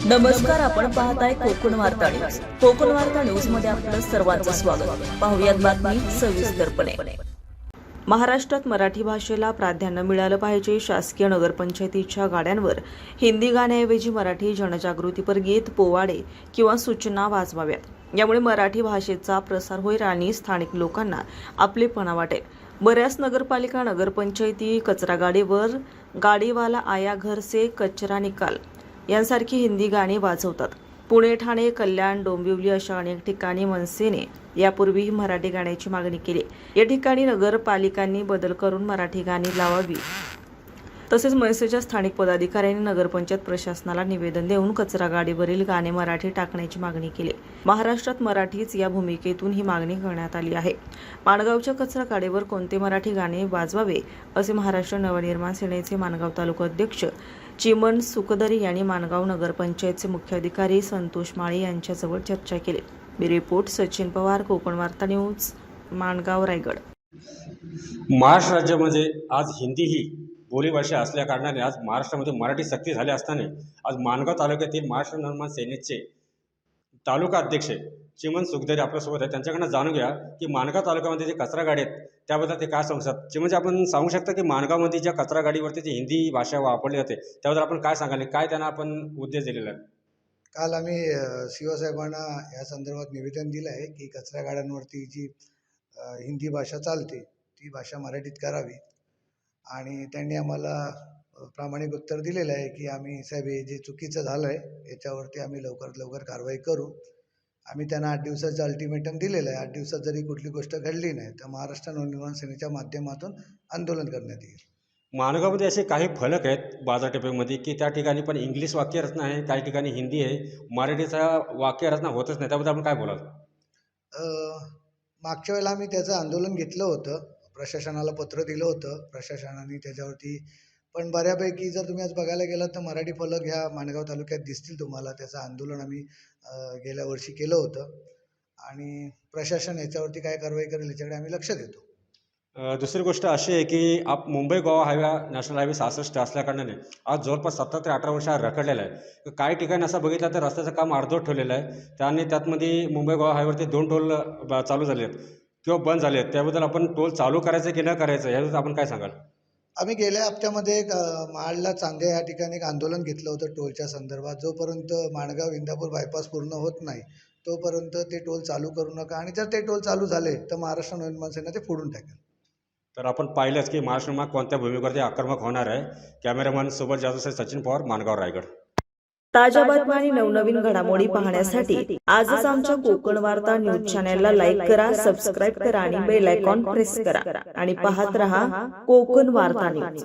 नमस्कार, आपण पाहताय कोकण वार्ता न्यूज. कोकण वार्ता न्यूज मध्ये आपलं सर्वांचं स्वागत. पाहुयात बातमी सविस्तरपणे. महाराष्ट्रात मराठी भाषेला प्राधान्य मिळालं पाहिजे. शासकीय नगरपंचायतीच्या गाड्यांवर हिंदी गाण्याऐवजी मराठी जनजागृतीपर गीत, पोवाडे किंवा सूचना वाजवाव्यात. यामुळे मराठी भाषेचा प्रसार होईल आणि स्थानिक लोकांना आपलेपणा वाटेल. बऱ्याच नगरपालिका, नगरपंचायती कचरा गाडीवर गाडीवाला आया घर से कचरा निकाल यांसारखी हिंदी गाणी वाजवतात. पुणे, ठाणे, कल्याण, डोंबिवली अशा अनेक ठिकाणी मनसेने यापूर्वीही मराठी गाण्याची मागणी केली. या ठिकाणी नगरपालिकांनी बदल करून मराठी गाणी लावावी. तसेच मनसेच्या स्थानिक पदाधिकाऱ्यांनी नगरपंचायत प्रशासनाला निवेदन देऊन कचरा गाडीवरील गाणे मराठी टाकण्याची मागणी केली. महाराष्ट्रात मराठीच या भूमिकेतून ही मागणी करण्यात आली आहे. माणगावच्या कचरा गाडीवर कोणते मराठी गाणे वाजवावे असे महाराष्ट्र नवनिर्माण सेनेचे माणगाव तालुका अध्यक्ष चिमण सुखदरी यांनी माणगाव नगरपंचायतचे मुख्याधिकारी संतोष माळे यांच्याजवळ चर्चा केली. ब्युरो रिपोर्ट सचिन पवार, कोकण वार्ता न्यूज, माणगाव, रायगड. महाराष्ट्र राज्यामध्ये आज हिंदी ही बोलीभाषा असल्या कारणाने आज महाराष्ट्रामध्ये मराठी सक्ती झाली असताना आज माणगाव तालुक्यातील महाराष्ट्र नवनिर्माण सेनेचे तालुका अध्यक्ष चिमण सुखदरी आपल्यासोबत आहे. त्यांच्याकडनं जाणून घ्या की माणगाव तालुक्यामध्ये जे कचरा गाडी आहेत त्याबद्दल ते काय सांगतात. चिमणजी, आपण सांगू शकता की माणगावमध्ये ज्या कचरा गाडीवरती जी हिंदी भाषा वापरली जाते त्याबद्दल आपण काय सांगाल, काय त्यांना आपण उद्देश दिलेला आहे? काल आम्ही सीओ साहेबांना या संदर्भात निवेदन दिलं आहे की कचरा गाड्यांवरती जी हिंदी भाषा चालते ती भाषा मराठीत करावी. आणि त्यांनी आम्हाला प्रामाणिक उत्तर दिलेलं आहे की आम्ही साहेब हे जे चुकीचं झालं आहे याच्यावरती आम्ही लवकरात लवकर कारवाई करू. आम्ही त्यांना 8 दिवसाचं अल्टिमेटम दिलेलं आहे. 8 दिवसात जरी कुठली गोष्ट घडली नाही तर महाराष्ट्र नवनिर्माण सेनेच्या माध्यमातून आंदोलन करण्यात येईल. माणगावमध्ये असे काही फलक आहेत बाजारपेठेमध्ये की त्या ठिकाणी पण इंग्लिश वाक्यरचना आहे, काही ठिकाणी हिंदी आहे, मराठीचा वाक्यरचना होतच नाही. त्याबद्दल आपण काय बोलाल? मागच्या वेळेला आम्ही त्याचं आंदोलन घेतलं होतं, प्रशासनाला पत्र दिलं होतं, प्रशासनाने त्याच्यावरती पण बऱ्यापैकी जर तुम्ही आज बघायला गेलात तर मराठी फलक ह्या माणगाव तालुक्यात दिसतील तुम्हाला. त्याचं आंदोलन आम्ही गेल्या वर्षी केलं होतं आणि प्रशासन याच्यावरती काय कारवाई करेल याच्याकडे आम्ही लक्ष देतो. दुसरी गोष्ट अशी आहे की Mumbai Goa highway national highway 66 असल्याकारणाने आज जवळपास 17 ते 18 वर्ष रखडलेला आहे. काही ठिकाणी असं बघितलं तर रस्त्याचं काम अर्धवट ठेवलेलं आहे. त्याने त्यातमध्ये मुंबई गोवा हायवेवरती 2 टोल चालू झाले आहेत किंवा बंद झाले आहेत. त्याबद्दल आपण टोल चालू करायचं की न करायचं याबद्दल आपण काय सांगाल? आम्ही गेल्या हप्त्यामध्ये महाडला चांदे या ठिकाणी एक आंदोलन घेतलं होतं टोलच्या संदर्भात. जोपर्यंत माणगाव इंदापूर बायपास पूर्ण होत नाही तोपर्यंत ते टोल चालू करू नका आणि जर ते टोल चालू झाले तर महाराष्ट्र नवनिर्माण सेना ते फोडून टाकेल. तर आपण पाहिलंच की महाराष्ट्र नवनिर्माण कोणत्या भूमिकेवरती आक्रमक होणार आहे. कॅमेरामन सोबत जाधव, सचिन पवार, माणगाव, रायगड. ताज्या बातम्या आणि नवनवीन घडामोडी पाहण्यासाठी आजच आमच्या कोकण वार्ता न्यूज चॅनलला लाईक करा, सबस्क्राईब करा आणि बेल आयकॉन प्रेस करा आणि पाहत रहा कोकण वार्ता न्यूज.